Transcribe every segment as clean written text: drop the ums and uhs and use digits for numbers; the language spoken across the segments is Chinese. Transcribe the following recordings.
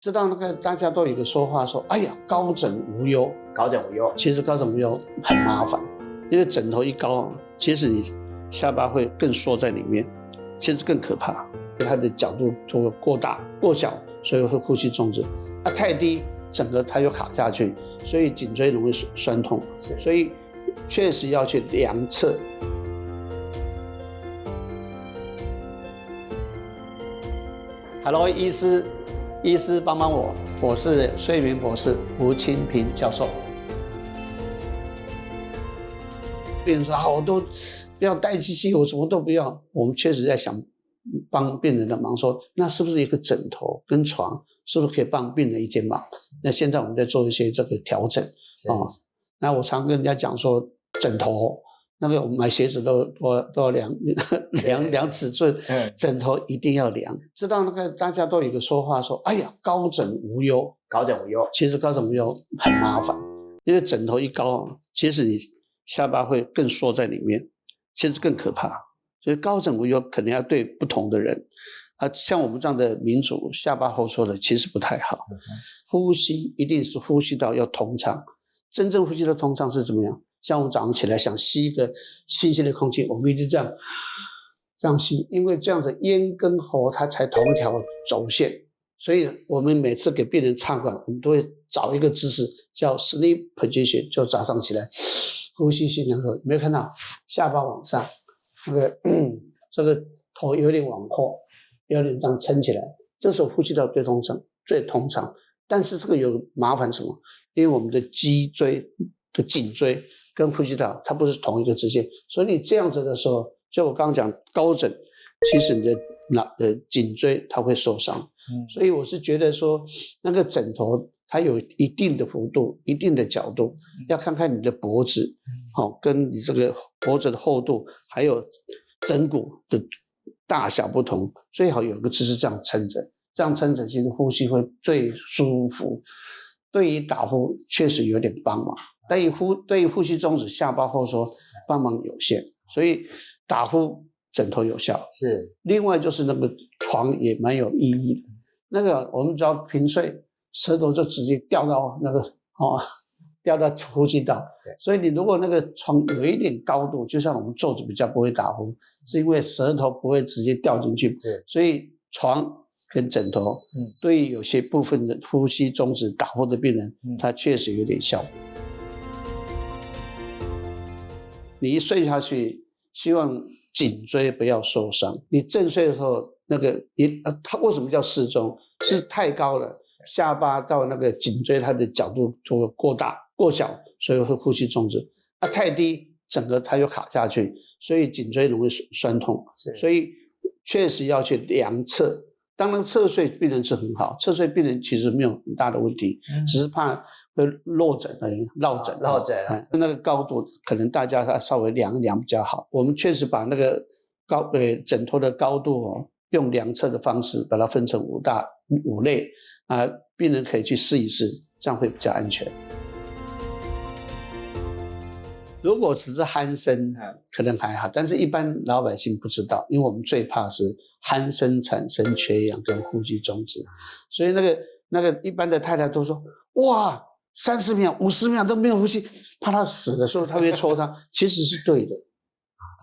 知道那个大家都有一个说法说，哎呀，高枕无忧，高枕无忧。其实高枕无忧很麻烦，因为枕头一高，其实你下巴会更缩在里面，其实更可怕。它的角度就会过大过小，所以会呼吸中止。太低，整个它又卡下去，所以颈椎容易酸痛。所以确实要去量测。Hello， 医师帮帮我，我是睡眠博士吴清平教授。病人说我都不要戴机器，我什么都不要。我们确实在想帮病人的忙，说那是不是一个枕头跟床，是不是可以帮病人一肩膀？那现在我们在做一些这个调整啊。那我常跟人家讲说，枕头那个我们买鞋子都要量尺寸，枕头一定要量。知道那个大家都有一个说法说，哎呀，高枕无忧，高枕无忧。其实高枕无忧很麻烦，因为枕头一高，其实你下巴会更缩在里面，其实更可怕。所以高枕无忧可能要对不同的人像我们这样的民族，下巴后缩的其实不太好。呼吸一定是呼吸道要通畅，真正呼吸道通畅是怎么样？像我们早上起来想吸一个新鲜的空气，我们一定这样吸，因为这样子咽跟喉它才同一条轴线。所以我们每次给病人插管，我们都会找一个姿势叫 sleep position， 就早上起来呼吸新凉口，有没有看到下巴往上，这个头有点往后，有点这样撑起来，这时候呼吸道最通畅。但是这个有麻烦什么？因为我们的脊椎的颈椎跟呼吸道它不是同一个直线，所以你这样子的时候，就我刚刚讲高枕，其实你的颈椎它会受伤。所以我是觉得说，那个枕头它有一定的幅度、一定的角度，要看看你的脖子，跟你这个脖子的厚度，还有枕骨的大小不同，最好有个姿势这样撑着，这样撑着其实呼吸会最舒服。对于打呼确实有点帮忙，对于呼吸中止、下巴后缩帮忙有限，所以打呼枕头有效。是，另外就是那个床也蛮有意义的。那个我们只要平睡，舌头就直接掉到掉到呼吸道。所以你如果那个床有一点高度，就像我们坐着比较不会打呼，是因为舌头不会直接掉进去。所以床跟枕头对于有些部分的呼吸中止打呼的病人，它确实有点效果。你一睡下去，希望颈椎不要受伤。你正睡的时候，它为什么叫适中？是太高了，下巴到那个颈椎它的角度就会过大过小，所以会呼吸中止。太低，整个它又卡下去，所以颈椎容易酸痛。所以确实要去量测。当然侧睡病人是很好，侧睡病人其实没有很大的问题，只是怕会落枕而已，落枕。那个高度可能大家稍微量一量比较好。我们确实把那个枕头的高度用量测的方式把它分成五类病人可以去试一试，这样会比较安全。如果只是鼾声可能还好，但是一般老百姓不知道，因为我们最怕是鼾声产生缺氧跟呼吸中止。所以那个一般的太太都说，哇，30秒50秒都没有呼吸，怕他死的时候他会戳他。其实是对的，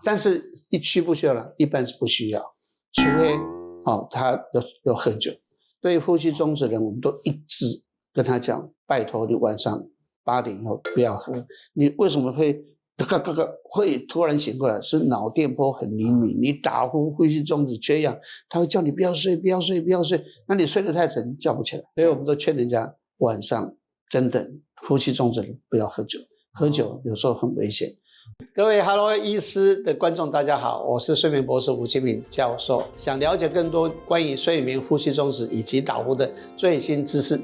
但是需不需要了？一般是不需要，除非他有喝酒。对于呼吸中止的人，我们都一致跟他讲，拜托你晚上8点以后不要喝。你为什么会突然醒过来？是脑电波很灵敏，你打呼、呼吸中止、缺氧，他会叫你不要睡，不要睡，不要睡。那你睡得太沉，叫不起来。所以我们都劝人家晚上真的呼吸中止的不要喝酒，喝酒有时候很危险。各位 Hello 医师的观众大家好，我是睡眠博士吴清平教授。想了解更多关于睡眠、呼吸中止以及打呼的最新知识，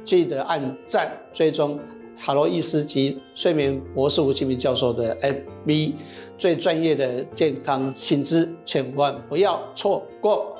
记得按赞追踪Hello 医师及睡眠博士吴清平教授的 FB， 最专业的健康新知，千万不要错过。